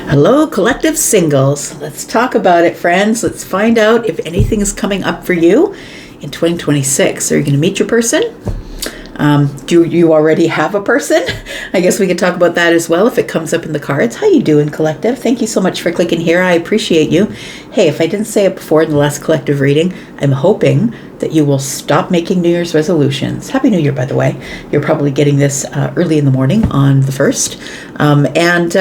Hello, collective singles. Let's talk about it, friends. Let's find out if anything is coming up for you in 2026. Are you going to meet your person? Do you already have a person? I guess we could talk about that as well if it comes up in the cards. How you doing, collective? Thank you so much for clicking here. I appreciate you. Hey, if I didn't say it before in the last collective reading, I'm hoping that you will stop making New Year's resolutions. Happy New Year, by the way. You're probably getting this early in the morning on the 1st. And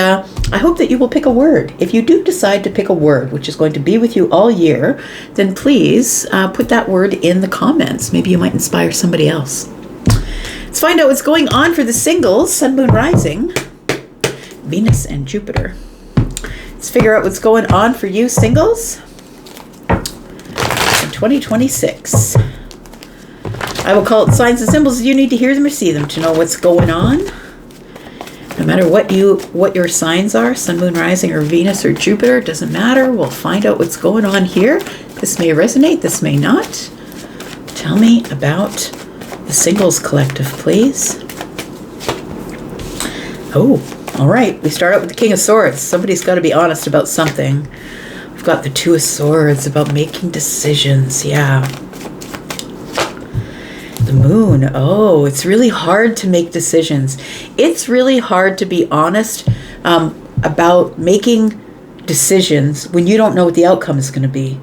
I hope that you will pick a word. If you do decide to pick a word, which is going to be with you all year, then please put that word in the comments. Maybe you might inspire somebody else. Let's find out what's going on for the singles, Sun, Moon, Rising, Venus, and Jupiter. Let's figure out what's going on for you, singles, in 2026. I will call it signs and symbols. You need to hear them or see them to know what's going on. No matter what your signs are, Sun, Moon, Rising, or Venus, or Jupiter, doesn't matter. We'll find out what's going on here. This may resonate, this may not. Tell me about the singles collective, please. Oh, all right. We start out with the King of Swords. Somebody's got to be honest about something. We've got the Two of Swords about making decisions. Yeah. The Moon. Oh, it's really hard to make decisions. It's really hard to be honest about making decisions when you don't know what the outcome is going to be.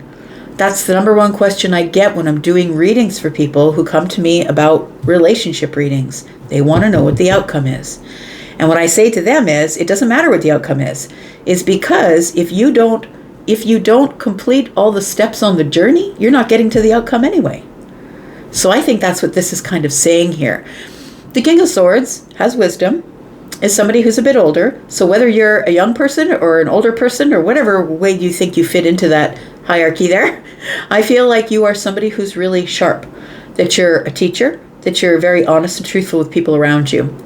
That's the number one question I get when I'm doing readings for people who come to me about relationship readings. They want to know what the outcome is. And what I say to them is, it doesn't matter what the outcome is because if you don't complete all the steps on the journey, you're not getting to the outcome anyway. So I think that's what this is kind of saying here. The King of Swords has wisdom, is somebody who's a bit older. So whether you're a young person or an older person or whatever way you think you fit into that hierarchy there, I feel like you are somebody who's really sharp, that you're a teacher, that you're very honest and truthful with people around you.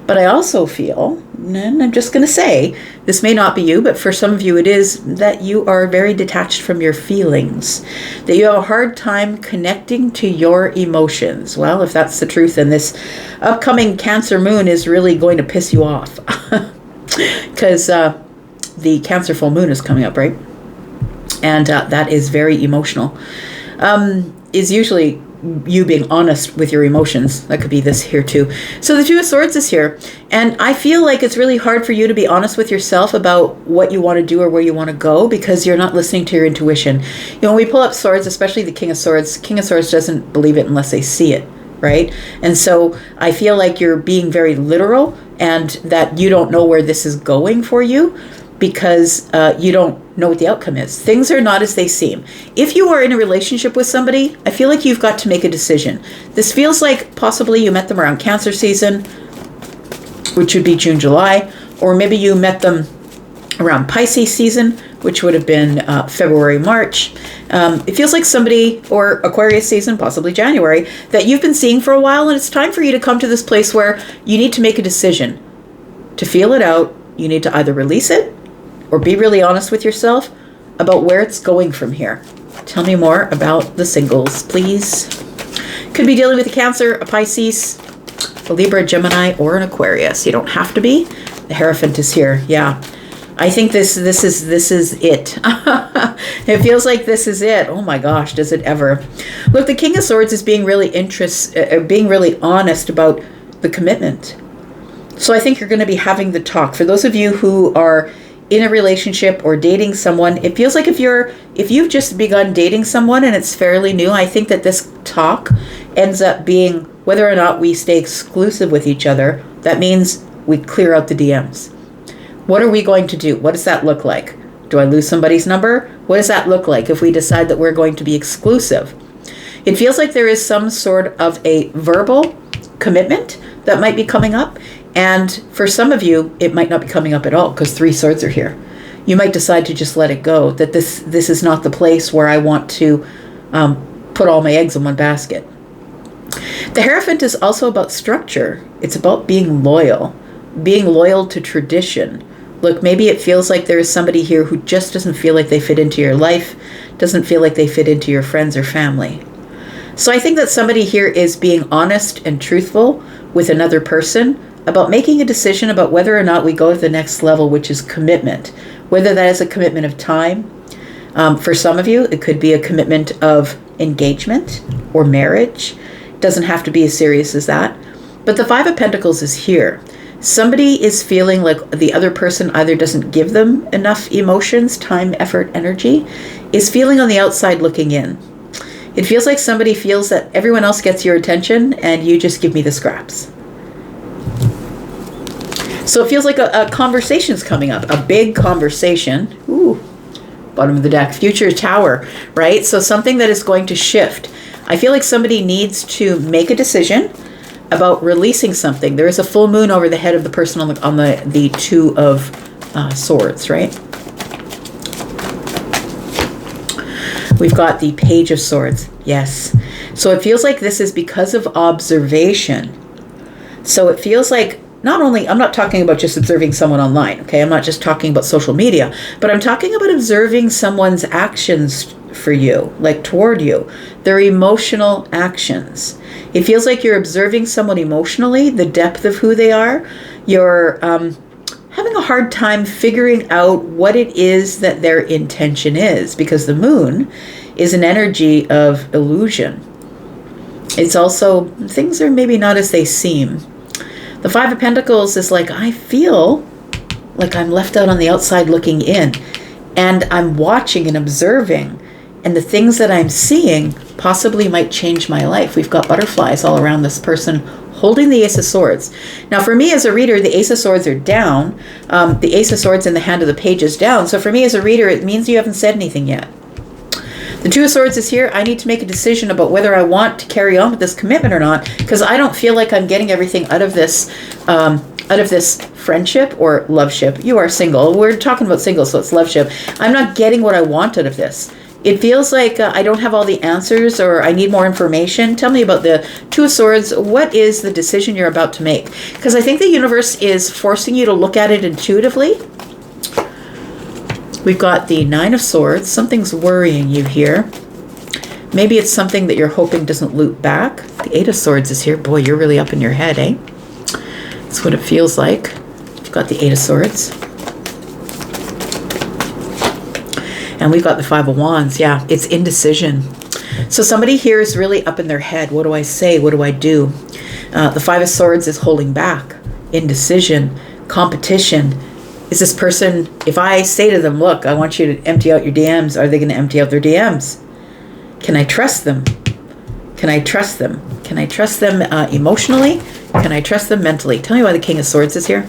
But I also feel, and I'm just going to say, this may not be you, but for some of you it is, that you are very detached from your feelings, that you have a hard time connecting to your emotions. Well, if that's the truth, then this upcoming Cancer moon is really going to piss you off because the Cancer full moon is coming up, right? And that is very emotional. Is usually you being honest with your emotions. That could be this here too. So the Two of Swords is here. And I feel like it's really hard for you to be honest with yourself about what you want to do or where you want to go because you're not listening to your intuition. You know, when we pull up swords, especially the King of Swords doesn't believe it unless they see it, right? And so I feel like you're being very literal and that you don't know where this is going for you because you don't know what the outcome is. Things are not as they seem. If you are in a relationship with somebody, I feel like you've got to make a decision. This feels like possibly you met them around Cancer season, which would be June, July, or maybe you met them around Pisces season, which would have been February, March. It feels like somebody, or Aquarius season, possibly January, that you've been seeing for a while, and it's time for you to come to this place where you need to make a decision. To feel it out, you need to either release it or be really honest with yourself about where it's going from here. Tell me more about the singles, please. Could be dealing with a Cancer, a Pisces, a Libra, Gemini, or an Aquarius. You don't have to be. The Hierophant is here. Yeah. I think this is it. It feels like this is it. Oh my gosh, does it ever. Look, the King of Swords is being really being really honest about the commitment. So I think you're going to be having the talk. For those of you who are in a relationship or dating someone, it feels like if you've just begun dating someone and it's fairly new, I think that this talk ends up being whether or not we stay exclusive with each other. That means we clear out the DMs. What are we going to do? What does that look like? Do I lose somebody's number? What does that look like if we decide that we're going to be exclusive? It feels like there is some sort of a verbal commitment that might be coming up. And for some of you, it might not be coming up at all because Three Swords are here. You might decide to just let it go, that this is not the place where I want to put all my eggs in one basket. The Hierophant is also about structure. It's about being loyal to tradition. Look, maybe it feels like there is somebody here who just doesn't feel like they fit into your life, doesn't feel like they fit into your friends or family. So I think that somebody here is being honest and truthful with another person about making a decision about whether or not we go to the next level, which is commitment. Whether that is a commitment of time. For some of you, it could be a commitment of engagement or marriage. It doesn't have to be as serious as that. But the Five of Pentacles is here. Somebody is feeling like the other person either doesn't give them enough emotions, time, effort, energy, is feeling on the outside looking in. It feels like somebody feels that everyone else gets your attention and you just give me the scraps. So it feels like a conversation's coming up, a big conversation. Ooh, bottom of the deck, future tower, right? So something that is going to shift. I feel like somebody needs to make a decision about releasing something. There is a full moon over the head of the person on the Two of Swords, right? We've got the Page of Swords. Yes. So it feels like this is because of observation. So it feels like not only, I'm not talking about just observing someone online, okay? I'm not just talking about social media, but I'm talking about observing someone's actions for you, like toward you, their emotional actions. It feels like you're observing someone emotionally, the depth of who they are. You're having a hard time figuring out what it is that their intention is, because the moon is an energy of illusion. It's also, things are maybe not as they seem. The Five of Pentacles is like, I feel like I'm left out on the outside looking in, and I'm watching and observing, and the things that I'm seeing possibly might change my life. We've got butterflies all around this person holding the Ace of Swords. Now for me as a reader, the Ace of Swords are down. The Ace of Swords in the hand of the Page is down. So for me as a reader, it means you haven't said anything yet. The Two of Swords is here. I need to make a decision about whether I want to carry on with this commitment or not, because I don't feel like I'm getting everything out of this friendship or loveship. You are single. We're talking about single, so it's loveship. I'm not getting what I want out of this. It feels like I don't have all the answers, or I need more information. Tell me about the Two of Swords. What is the decision you're about to make? Because I think the universe is forcing you to look at it intuitively. We've got the Nine of Swords. Something's worrying you here. Maybe it's something that you're hoping doesn't loop back. The Eight of Swords is here. Boy, you're really up in your head, eh? That's what it feels like. You've got the Eight of Swords. And we've got the Five of Wands. Yeah, it's indecision. So somebody here is really up in their head. What do I say? What do I do? The Five of Swords is holding back. Indecision. Competition. Is this person, if I say to them, look, I want you to empty out your DMs, are they going to empty out their DMs? Can I trust them? Can I trust them? Can I trust them emotionally? Can I trust them mentally? Tell me why the King of Swords is here.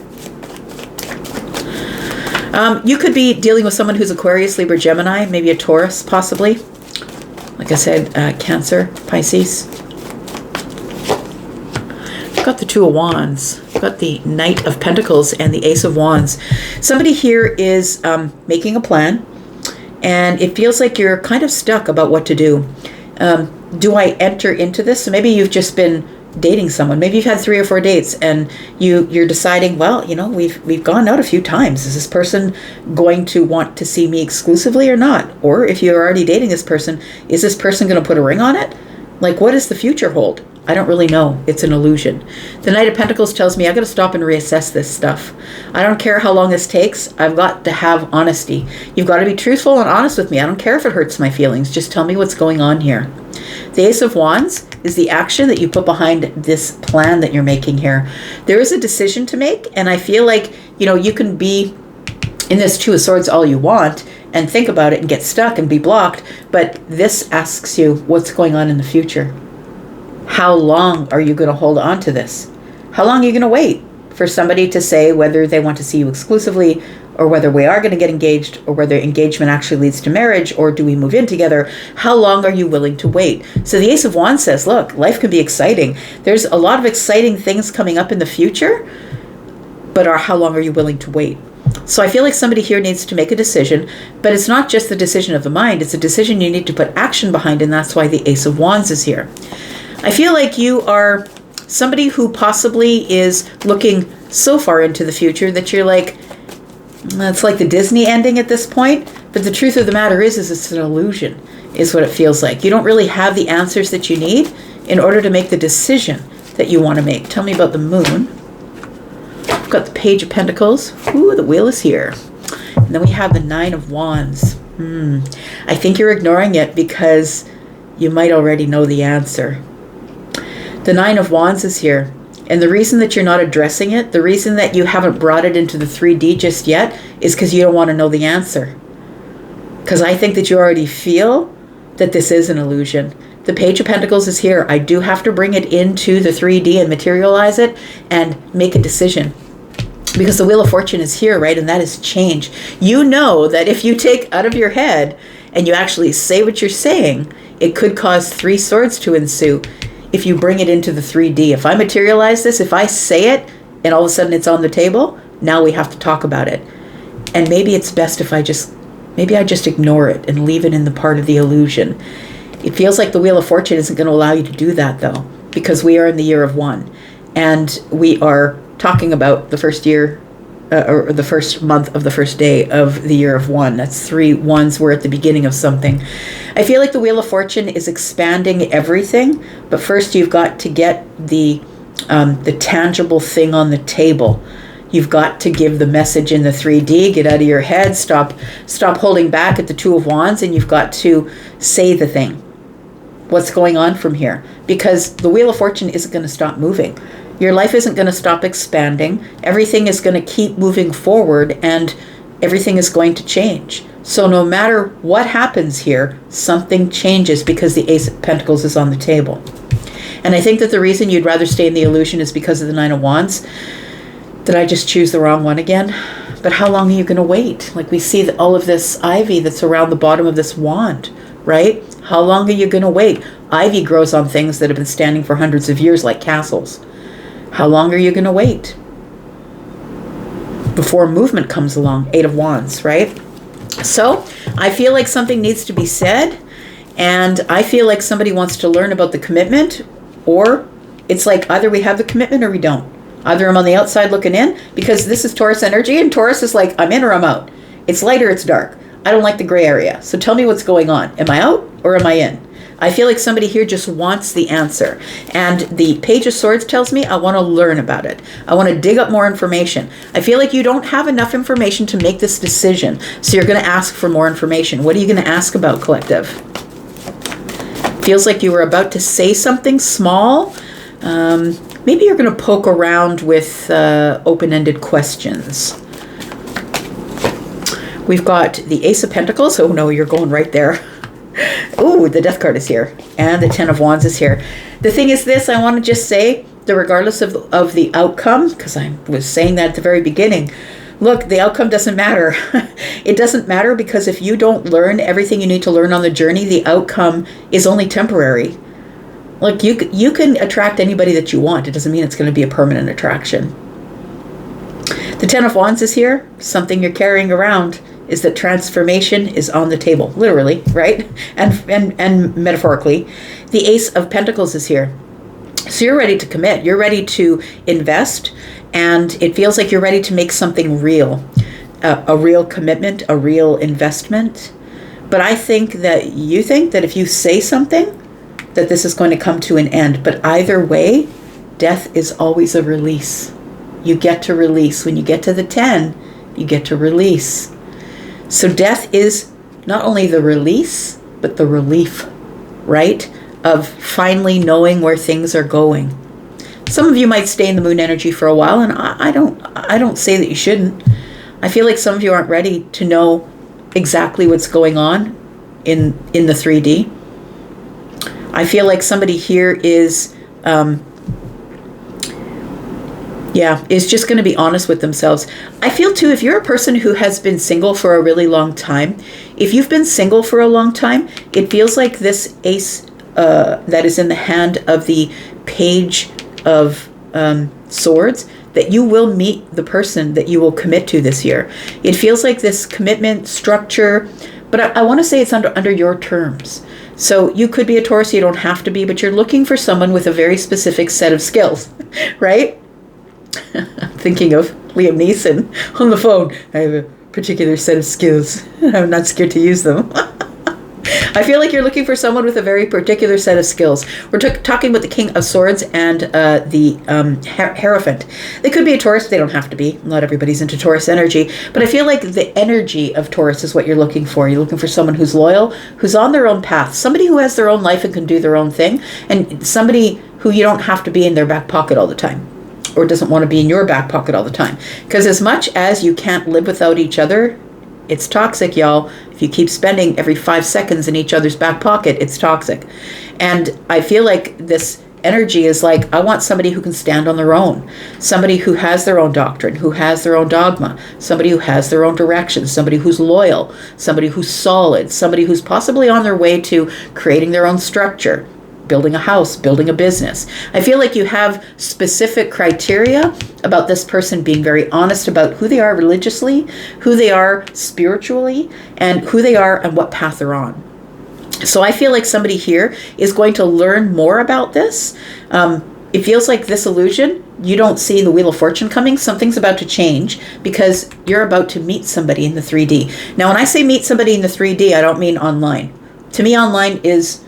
You could be dealing with someone who's Aquarius, Libra, Gemini, maybe a Taurus, possibly. Like I said, Cancer, Pisces. I've got the Two of Wands. I've got the Knight of Pentacles and the Ace of Wands. Somebody here is making a plan, and it feels like you're kind of stuck about what to do. Do I enter into this? So maybe you've just been dating someone. Maybe you've had 3 or 4 dates, and you're deciding, well, you know, we've gone out a few times. Is this person going to want to see me exclusively or not? Or if you're already dating this person, is this person going to put a ring on it? Like, what does the future hold? I don't really know. It's an illusion. The Knight of Pentacles tells me I got to stop and reassess this stuff. I don't care how long this takes. I've got to have honesty. You've got to be truthful and honest with me. I don't care if it hurts my feelings. Just tell me what's going on here. The Ace of Wands is the action that you put behind this plan that you're making here. There is a decision to make, and I feel like, you know, you can be in this Two of Swords all you want and think about it and get stuck and be blocked, but this asks you what's going on in the future. How long are you going to hold on to this? How long are you going to wait for somebody to say whether they want to see you exclusively, or whether we are going to get engaged, or whether engagement actually leads to marriage, or do we move in together? How long are you willing to wait? So the Ace of Wands says, look, life can be exciting. There's a lot of exciting things coming up in the future, but how long are you willing to wait? So I feel like somebody here needs to make a decision, but it's not just the decision of the mind. It's a decision you need to put action behind, and that's why the Ace of Wands is here. I feel like you are somebody who possibly is looking so far into the future that you're like, it's like the Disney ending at this point. But the truth of the matter is it's an illusion, is what it feels like. You don't really have the answers that you need in order to make the decision that you want to make. Tell me about the Moon. We've got the Page of Pentacles. Ooh, the Wheel is here. And then we have the Nine of Wands. I think you're ignoring it because you might already know the answer. The Nine of Wands is here. And the reason that you're not addressing it, the reason that you haven't brought it into the 3D just yet, is because you don't want to know the answer. Because I think that you already feel that this is an illusion. The Page of Pentacles is here. I do have to bring it into the 3D and materialize it and make a decision. Because the Wheel of Fortune is here, right? And that is change. You know that if you take out of your head and you actually say what you're saying, it could cause 3 swords to ensue if you bring it into the 3D. If I materialize this, if I say it and all of a sudden it's on the table, now we have to talk about it. And maybe it's best if I just ignore it and leave it in the part of the illusion. It feels like the Wheel of Fortune isn't going to allow you to do that, though, because we are in the year of 1. And we are talking about the first year, or the first month of the first day of the year of 1. That's 3 ones. We're at the beginning of something. I feel like the Wheel of Fortune is expanding everything, but first you've got to get the tangible thing on the table. You've got to give the message in the 3D, get out of your head, stop holding back at the Two of Wands, and you've got to say the thing. What's going on from here? Because the Wheel of Fortune isn't going to stop moving. Your life isn't going to stop expanding. Everything is going to keep moving forward, and everything is going to change. So no matter what happens here, something changes because the Ace of Pentacles is on the table. And I think that the reason you'd rather stay in the illusion is because of the Nine of Wands. Did I just choose the wrong one again? But how long are you going to wait? Like we see all of this ivy that's around the bottom of this wand, right? How long are you going to wait? Ivy grows on things that have been standing for hundreds of years, like castles. How long are you going to wait before movement comes along? 8 of Wands, right? So I feel like something needs to be said, and I feel like somebody wants to learn about the commitment, or it's like either we have the commitment or we don't. Either I'm on the outside looking in, because this is Taurus energy, and Taurus is like, I'm in or I'm out. It's light or it's dark. I don't like the gray area. So tell me what's going on. Am I out or am I in? I feel like somebody here just wants the answer. And the Page of Swords tells me I want to learn about it. I want to dig up more information. I feel like you don't have enough information to make this decision. So you're going to ask for more information. What are you going to ask about, collective? Feels like you were about to say something small. Maybe you're going to poke around with open-ended questions. We've got the Ace of Pentacles. Oh no, you're going right there. Ooh, the Death card is here. And the 10 of Wands is here. The thing is this, I want to just say that regardless of the outcome, because I was saying that at the very beginning, look, the outcome doesn't matter. It doesn't matter because if you don't learn everything you need to learn on the journey, the outcome is only temporary. Like you can attract anybody that you want. It doesn't mean it's going to be a permanent attraction. The 10 of Wands is here. Something you're carrying around is that transformation is on the table, literally, right? And metaphorically. The Ace of Pentacles is here. So you're ready to commit. You're ready to invest, and it feels like you're ready to make something real. A real commitment, a real investment. But I think that you think that if you say something, that this is going to come to an end. But either way, death is always a release. You get to release. When you get to the 10, you get to release. So death is not only the release, but the relief, right? Of finally knowing where things are going. Some of you might stay in the moon energy for a while, and I don't say that you shouldn't. I feel like some of you aren't ready to know exactly what's going on in the 3D. I feel like somebody here is just going to be honest with themselves. I feel too, if you're a person who has been single for a really long time, if you've been single for a long time, it feels like this ace that is in the hand of the Page of Swords, that you will meet the person that you will commit to this year. It feels like this commitment structure, but I want to say it's under your terms. So you could be a Taurus, you don't have to be, but you're looking for someone with a very specific set of skills, right? Thinking of Liam Neeson on the phone. I have a particular set of skills. I'm not scared to use them. I feel like you're looking for someone with a very particular set of skills. We're talking about the King of Swords and the Hierophant. They could be a Taurus. They don't have to be. Not everybody's into Taurus energy. But I feel like the energy of Taurus is what you're looking for. You're looking for someone who's loyal, who's on their own path, somebody who has their own life and can do their own thing, and somebody who you don't have to be in their back pocket all the time, or doesn't want to be in your back pocket all the time. Because as much as you can't live without each other, it's toxic, y'all. If you keep spending every 5 seconds in each other's back pocket, it's toxic. And I feel like this energy is like, I want somebody who can stand on their own, somebody who has their own doctrine, who has their own dogma, somebody who has their own direction, somebody who's loyal, somebody who's solid, somebody who's possibly on their way to creating their own structure, building a house, building a business. I feel like you have specific criteria about this person being very honest about who they are religiously, who they are spiritually, and who they are and what path they're on. So I feel like somebody here is going to learn more about this. It feels like this illusion, you don't see the Wheel of Fortune coming. Something's about to change because you're about to meet somebody in the 3D. Now, when I say meet somebody in the 3D, I don't mean online. To me, online is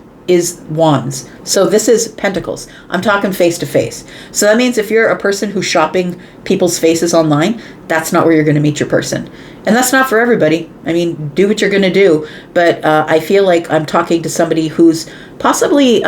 wands. So this is pentacles. I'm talking face to face. So that means if you're a person who's shopping people's faces online, that's not where you're going to meet your person. And that's not for everybody. I mean, do what you're going to do. But I feel like I'm talking to somebody who's possibly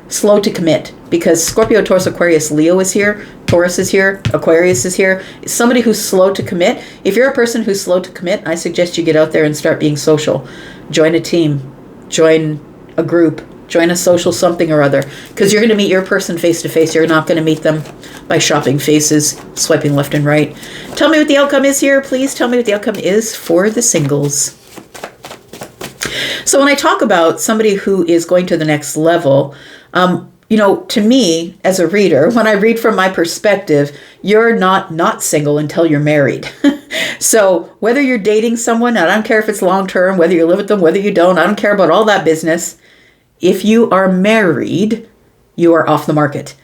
slow to commit, because Scorpio, Taurus, Aquarius, Leo is here. Taurus is here. Aquarius is here. Somebody who's slow to commit. If you're a person who's slow to commit, I suggest you get out there and start being social. Join a team. Join a group. Join a social something or other, because you're going to meet your person face to face. You're not going to meet them by shopping faces, swiping left and right. Tell me what the outcome is here. Please tell me what the outcome is for the singles. So when I talk about somebody who is going to the next level, to me as a reader, when I read from my perspective, you're not single until you're married. So whether you're dating someone, I don't care if it's long term, whether you live with them, whether you don't, I don't care about all that business. If you are married, you are off the market.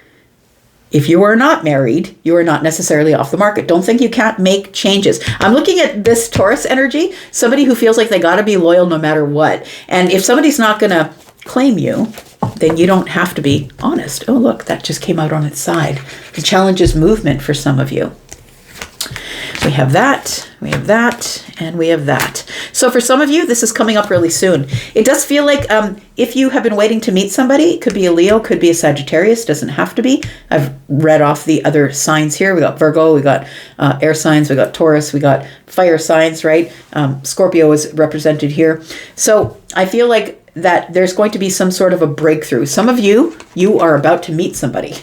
If you are not married, you are not necessarily off the market. Don't think you can't make changes. I'm looking at this Taurus energy, somebody who feels like they got to be loyal no matter what. And if somebody's not going to claim you, then you don't have to be honest. Oh, look, that just came out on its side. The challenge is movement for some of you. We have that, we have that, and we have that. So for some of you, this is coming up really soon. It does feel like if you have been waiting to meet somebody, it could be a Leo, could be a Sagittarius, doesn't have to be. I've read off the other signs here. We got Virgo, we got air signs, we got Taurus, we got fire signs, right? Scorpio is represented here. So I feel like that there's going to be some sort of a breakthrough. Some of you are about to meet somebody.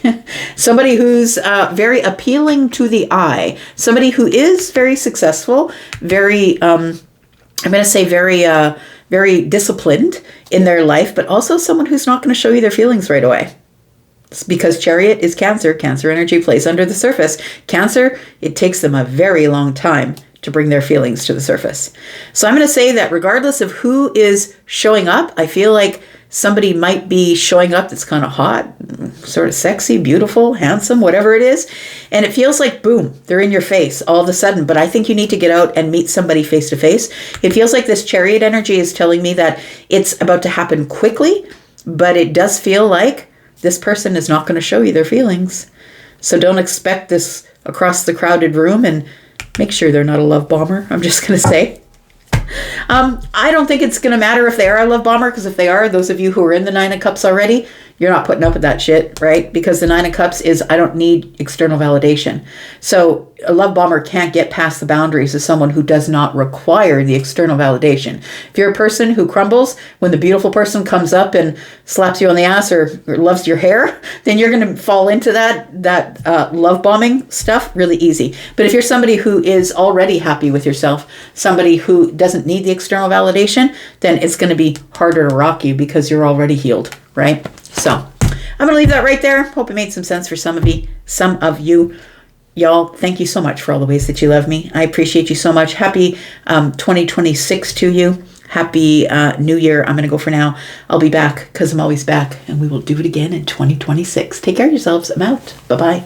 Somebody who's very appealing to the eye. Somebody who is very successful, very, very disciplined in their life, but also someone who's not going to show you their feelings right away. It's because Chariot is Cancer. Cancer energy plays under the surface. Cancer, it takes them a very long time to bring their feelings to the surface. So I'm going to say that regardless of who is showing up, I feel like somebody might be showing up that's kind of hot, sort of sexy, beautiful, handsome, whatever it is. And it feels like, boom, they're in your face all of a sudden. But I think you need to get out and meet somebody face to face. It feels like this Chariot energy is telling me that it's about to happen quickly, but it does feel like this person is not going to show you their feelings. So don't expect this across the crowded room, and make sure they're not a love bomber. I'm just going to say. I don't think it's going to matter if they are a love bomber, because if they are, those of you who are in the Nine of Cups already, you're not putting up with that shit, right? Because the Nine of Cups is, I don't need external validation. So a love bomber can't get past the boundaries of someone who does not require the external validation. If you're a person who crumbles when the beautiful person comes up and slaps you on the ass or loves your hair, then you're going to fall into that love bombing stuff really easy. But if you're somebody who is already happy with yourself, somebody who doesn't need the external validation, then it's going to be harder to rock you because you're already healed, right? So I'm going to leave that right there. Hope it made some sense for some of you. Y'all, thank you so much for all the ways that you love me. I appreciate you so much. Happy 2026 to you. Happy New Year. I'm going to go for now. I'll be back because I'm always back, and we will do it again in 2026. Take care of yourselves. I'm out. Bye-bye.